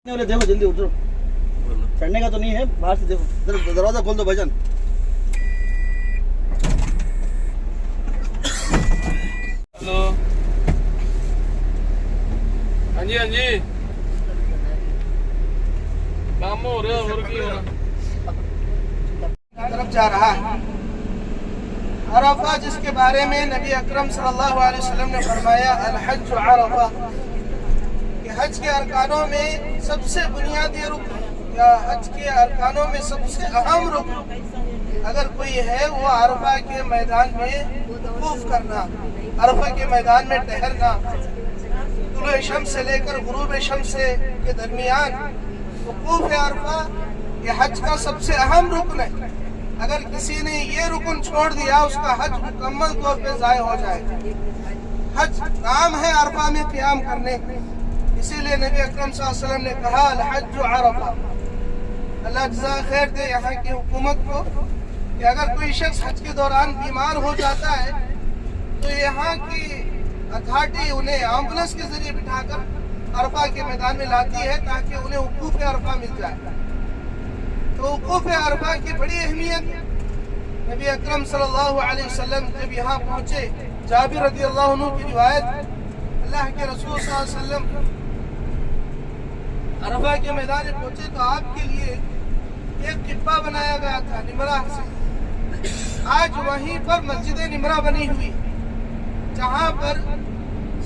देखो जल्दी उठो, चढ़ने का तो नहीं है, बाहर से देखो, दरवाजा खोल दो भाईजान। हेलो, हाँ जी हाँ जी, काम हो रहा है और की हो रहा तरफ जा रहा है। अरफा जिसके बारे में नबी अकरम सल्लल्लाहु अलैहि वसल्लम ने फरमाया अल हज अरफा, कि हज के अरकानों में सबसे बुनियादी रुकन या हज के अरकानों में सबसे अहम रुकन अगर कोई है वो अरफा के मैदान में वकूफ करना, अरफा के मैदान में ठहरना, तुलूए शम्स से लेकर गुरूब शम्स के दरमियान वकूफ अरफा ये हज का सबसे अहम रुकन है। अगर किसी ने ये रुकन छोड़ दिया उसका हज मुकम्मल तौर पे ज़ाया हो जाएगा। हज नाम है अरफा में क़ियाम करने, इसीलिए नबी अकरम सल्लल्लाहु अलैहि वसल्लम ने कहा अल हज अरफा। अल्लाह जज़ा खैर दे यहाँ की हुकूमत को कि अगर कोई शख्स हज के दौरान बीमार हो जाता है तो यहाँ की अथॉरिटी उन्हें एम्बुलेंस के जरिए बिठाकर अरफा के मैदान में लाती है ताकि उन्हें वकूफ़ अरफा मिल जाए। तो वकूफ़ अरफा की बड़ी अहमियत है। नबी अकरम सल्लल्लाहु अलैहि वसल्लम जब यहाँ पहुँचे, जाबिर रज़ियल्लाहु अन्हु की रिवायत, अल्लाह के रसूल सल्लल्लाहु अलैहि वसल्लम अरफा के मैदान में पहुँचे तो आपके लिए एक टिब्बा बनाया गया था निमरा से। आज वहीं पर मस्जिद निमरा बनी हुई, जहाँ पर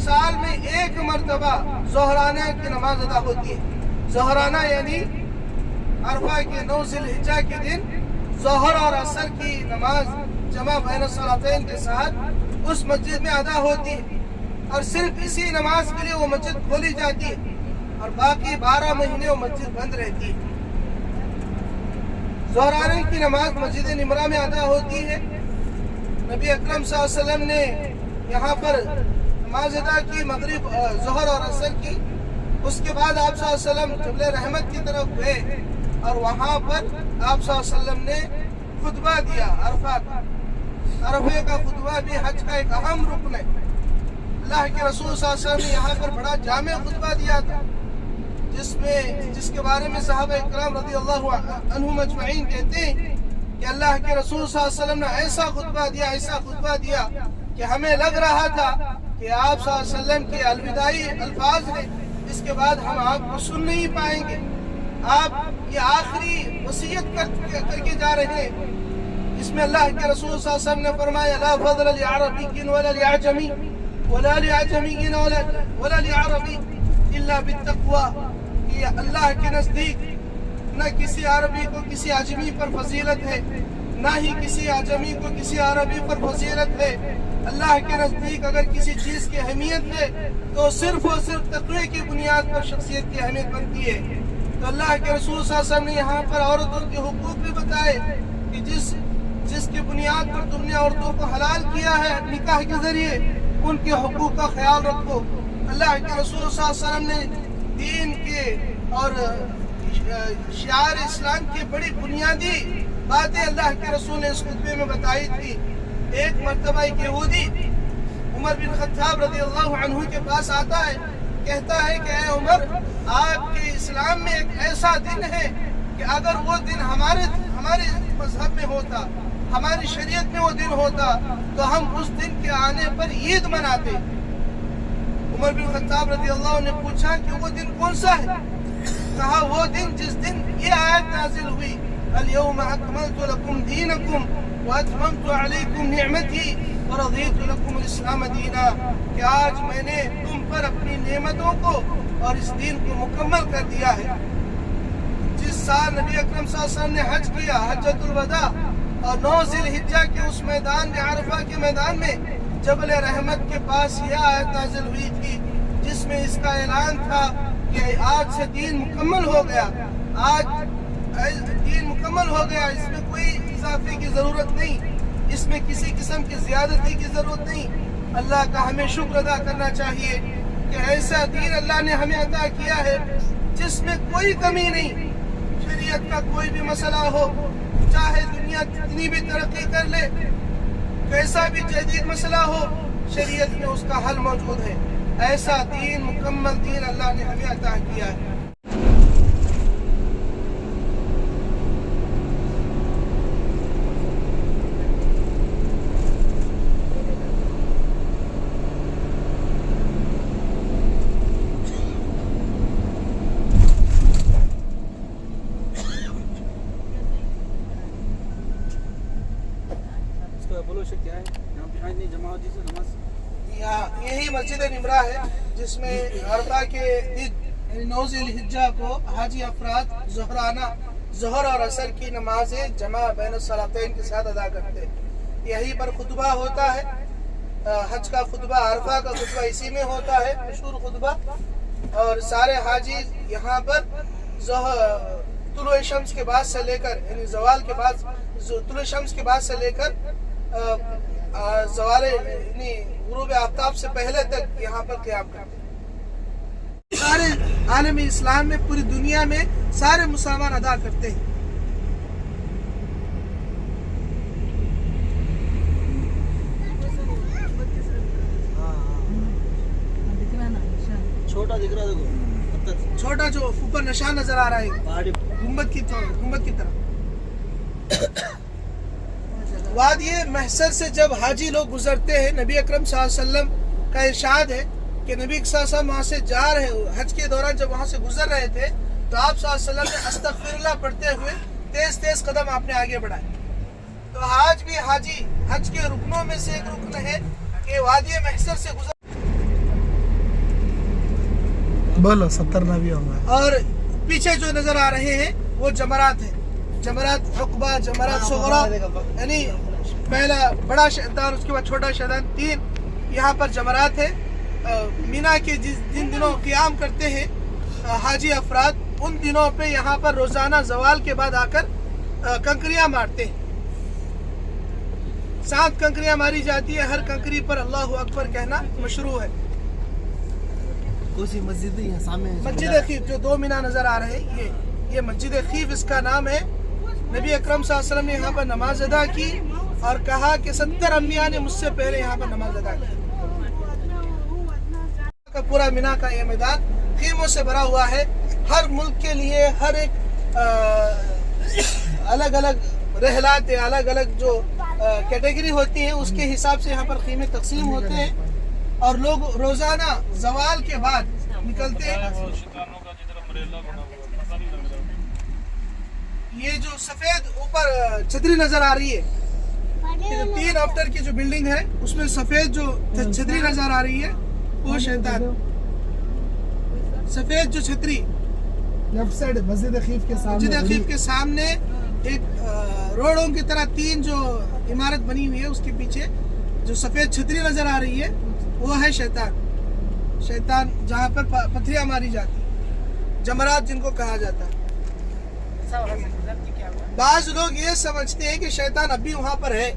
साल में एक मरतबा ज़ोहराना की नमाज अदा होती है। ज़ोहराना यानी अरफा के 9 ज़िलहिज्जा के दिन ज़ोहर और असर की नमाज जमा बैन सलातैन के साथ उस मस्जिद में अदा होती है और सिर्फ इसी नमाज के लिए वो मस्जिद खोली जाती है और बाकी 12 महीने वो मस्जिद बंद रहती है। ज़ोहराना की नमाज मस्जिद निमरा में अदा होती है। नबी अकरम सल्लल्लाहु अलैहि वसल्लम ने यहाँ पर नमाज अदा की, मगरिब ज़ोहर और असर की। उसके बाद आप सल्लल्लाहु अलैहि वसल्लम क़िबला रहमत की तरफ गए और वहाँ पर आप सल्लल्लाहु अलैहि वसल्लम ने खुतबा दिया अरफा का। अरफे का खुतबा भी हज का एक अहम रुकन है। अल्लाह के रसूल सल्लल्लाहु अलैहि वसल्लम ने यहाँ पर बड़ा जामे खुतबा दिया था, जिसके बारे में सहाबा इकराम रज़ियल्लाहु अन्हुम अजमईन कहते हैं कि अल्लाह के रसूल सल्लल्लाहु अलैहि वसल्लम ने ऐसा खुतबा दिया कि हमें लग रहा था कि आप सल्लल्लाहु अलैहि वसल्लम के अलविदाई अल्फाज हैं, इसके बाद हम आपको सुन नहीं पाएंगे। आप ये आखिरी वसीयत करके जा रहे हैं। इसमें अल्लाह के रसूल सल्लल्लाहु अलैहि वसल्लम ने फरमाया ला फज़ल लिअरबिय्यिन वला लिअजमी वला लिअजमिय्यिन वला लिअरबी इल्ला बित्तक़वा, कि अल्लाह के नज़दीक न किसी अरबी को किसी अजमी पर फजीलत है, न ही किसी अजमी को किसी अरबी पर फजीलत है। अल्लाह के नज़दीक अगर किसी चीज़ की अहमियत है तो सिर्फ और सिर्फ तक़वे की बुनियाद पर शख्सियत की अहमियत बनती है। तो अल्लाह के रसूल सल्लल्लाहु अलैहि वसल्लम ने यहाँ पर औरतों के हुकूक भी बताए कि जिसकी बुनियाद पर तुमने औरतों को हलाल किया है निकाह के जरिए, उनके हुकूक का ख्याल रखो। अल्लाह के रसूल सल्लल्लाहु अलैहि वसल्लम ने दीन के और शियार इस्लाम की बड़ी बुनियादी बातें अल्लाह के रसूल ने इस खुतबे में बताई थी। एक मर्तबा एक यहूदी उमर बिन खत्ताब रज़ियल्लाहु अन्हु के पास आता है, कहता है कि ऐ उमर, आपके इस्लाम में एक ऐसा दिन है कि अगर वो दिन हमारे मजहब में होता, हमारी शरीयत में वो दिन होता तो हम उस दिन के आने पर ईद मनाते। उमर बिन खत्ताब रज़ियल्लाहु अन्हु ने पूछा कि वो दिन कौन सा है? कहा वो दिन जिस दिन ये आयत नाजिल हुई अल यौमा अकमलतु लकुम दीनकुम व अतममतु अलैकुम निअमती व रज़ीतु लकुम अल इस्लाम दीना, कि आज मैंने तुम पर अपनी नेमतों को और इस दीन को मुकम्मल कर दिया है। जिस साल नबी अकरम सल्लल्लाहु अलैहि वसल्लम ने हज किया, हज्जतुल वदा, और 9 ज़िलहिज्जा के उस मैदान में, अरफा के मैदान में जबल रहमत के पास यह आयत नाजिल हुई थी जिसमें इसका ऐलान था कि आज से दीन मुकम्मल हो गया। आज दीन मुकम्मल हो गया, इसमें कोई इजाफे की ज़रूरत नहीं, इसमें किसी किस्म की ज़्यादती की ज़रूरत नहीं। अल्लाह का हमें शुक्र अदा करना चाहिए कि ऐसा दीन अल्लाह ने हमें अता किया है जिसमें कोई कमी नहीं। शरीयत का कोई भी मसला हो, चाहे दुनिया कितनी भी तरक्की कर ले, कैसा भी जदीद मसला हो, शरीयत में उसका हल मौजूद है। ऐसा दीन, मुकम्मल दीन अल्लाह ने हमें अता किया है। क्या है यहाँ पे आज नहीं जमावती से नमाज यहाँ यही मस्जिद निमरा है जिसमें अरफा के दिन 9 ज़िलहिज्जा को हाजी अफराद ज़ोहर और असर की नमाजें जमा बैन सलातैन के साथ अदा करते हैं। यहीं पर खुतबा होता है, हज का खुतबा, अरफा का खुतबा इसी में होता है, मशहूर खुतबा। और सारे हाजी यहाँ पर तुलुए शम्स के बाद से लेकर यानी ज़वाल के बाद तुलुए शम्स के बाद से लेकर ज़वाल यानी गुरूब आफ्ताब से पहले तक यहाँ पर क़याम करते हैं। सारे आलम इस्लाम में पूरी दुनिया में सारे मुसलमान अदा करते हैं। छोटा दिख रहा है देखो पत्थर छोटा जो ऊपर निशान नजर आ रहा है पहाड़ी गुम्बद की तरफ। वादी महसर से जब हाजी लोग गुजरते हैं, नबी अकरम सल्लल्लाहु अलैहि वसल्लम का इरशाद है कि नबी सल्लल्लाहु अलैहि वसल्लम वहाँ से जा रहे, हज के दौरान जब वहाँ से गुजर रहे थे तो आप सल्लल्लाहु अलैहि वसल्लम ने अस्तगफिरुल्लाह पढ़ते हुए तेज तेज कदम आपने आगे बढ़ाए। तो आज भी हाजी हज के रुकनों में से एक रुकन है कि वादी महसर से गुजर बोलो 70 नबी होंगे। और पीछे जो नजर आ रहे हैं वो जमरात है, जमरात उक़बा, जमरात सुग़रा, यानी पहला बड़ा शैतान, उसके बाद छोटा शैतान, 3 यहाँ पर जमरात है। मीना के जिन दिनों क़याम करते हैं हाजी अफराद, उन दिनों पे यहाँ पर रोजाना ज़वाल के बाद आकर कंकरियाँ मारते हैं। 7 कंकरियाँ मारी जाती है, हर कंकरी पर अल्लाहु अकबर कहना मशरू है। कोसी मस्जिद है यहाँ सामने मस्जिद खीफ जो 2 मीना नजर आ रहे हैं, ये मस्जिद खीफ इसका नाम है। नबी अकरम सल्लल्लाहु अलैहि वसल्लम ने यहाँ पर नमाज अदा की और कहा कि 70 अंबिया ने मुझसे पहले यहाँ पर नमाज अदा की। का पूरा मीना का ये मैदान खीमों से भरा हुआ है। हर मुल्क के लिए हर एक अलग अलग रहलात, अलग अलग जो कैटेगरी होती है उसके हिसाब से यहाँ पर खीमे तकसीम होते हैं और लोग रोजाना ज़वाल के बाद निकलते हैं। ये जो सफेद ऊपर छतरी नजर आ रही है, 3 अफ्टर की जो बिल्डिंग है उसमें सफेद जो छतरी नजर आ रही है वो शैतान, सफेद जो छतरी लेफ्ट साइड मस्जिद खीफ के सामने, मस्जिद खीफ के सामने एक रोडों की तरह 3 जो इमारत बनी हुई है उसके पीछे जो सफेद छतरी नजर आ रही है वो है शैतान। शैतान जहाँ पर पथरियाँ मारी जाती, जमरात जिनको कहा जाता है। बाज लोग ये समझते हैं कि शैतान अभी वहाँ पर है,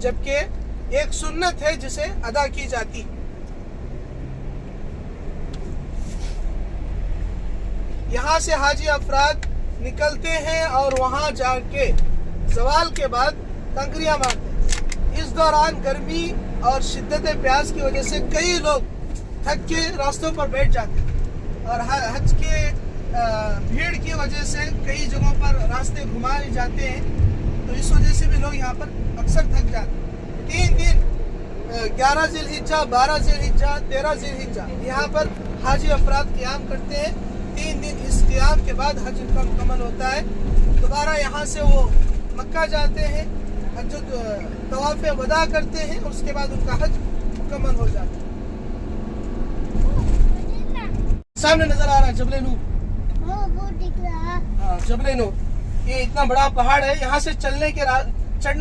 जबकि एक सुन्नत है जिसे अदा की जाती। यहाँ से हाजी अफराद निकलते हैं और वहाँ जाके ज़वाल के बाद कंकरियाँ मारते हैं। इस दौरान गर्मी और शिद्दत प्यास की वजह से कई लोग थक के रास्तों पर बैठ जाते हैं और हज के भीड़ की वजह से कई जगहों पर रास्ते घुमाए जाते हैं, तो इस वजह से भी लोग यहाँ पर अक्सर थक जाते हैं। 3 दिन 11 ज़िलहिज्जा, 12 ज़िलहिज्जा, 13 ज़िलहिज्जा यहाँ पर हाजी अफराद क़याम करते हैं। 3 दिन इस क़याम के बाद हज उनका मुकम्मल होता है। दोबारा यहाँ से वो मक्का जाते हैं, हज तवाफ़ वदा करते हैं, उसके बाद उनका हज मुकम्मल हो जाता है। सामने नजर आ रहा है जबल नूर, हाँ जबल नूर। ये इतना बड़ा पहाड़ है, यहाँ से चढ़ने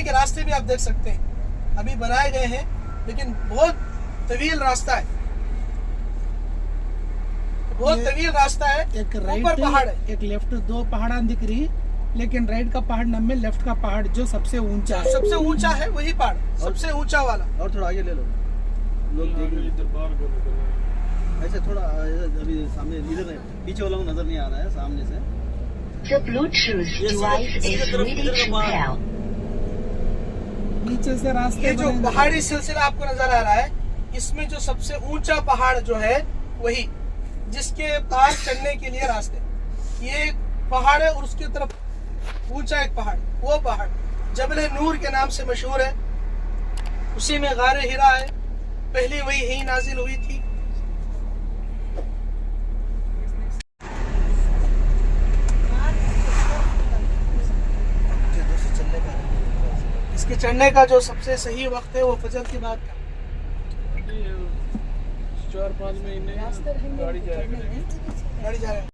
के रास्ते भी आप देख सकते हैं, अभी बनाए गए हैं, लेकिन बहुत तवील रास्ता है, बहुत तवील रास्ता है। एक ऊपर राइट पहाड़ है, एक लेफ्ट, 2 पहाड़ां दिख रही, लेकिन राइट का पहाड़ नम में लेफ्ट का पहाड़ जो सबसे ऊंचा है, सबसे ऊंचा है वही पहाड़, सबसे ऊंचा वाला। और थोड़ा आगे ले लो, लोग देख रहे हैं। ऐसे थोड़ा अभी सामने इधर है, पीछे वाला को नजर नहीं आ रहा है, सामने से The Bluetooth device is ready to pair. नीचे से रास्ते ये जो बने- पहाड़ी सिलसिला आपको नजर आ रहा है, इसमें जो सबसे ऊंचा पहाड़ जो है वही, जिसके पास चढ़ने के लिए रास्ते, ये एक पहाड़ है और उसकी तरफ ऊंचा एक पहाड़, वो पहाड़ जबल नूर के नाम से मशहूर है। उसी में गारे हिरा है, पहली वही ही नाजिल हुई थी। इसके چڑھنے کا جو سب سے صحیح وقت ہے وہ فجر کے بعد کا 4-5 مہینے گاڑی جائے گا گاڑی جا رہے ہیں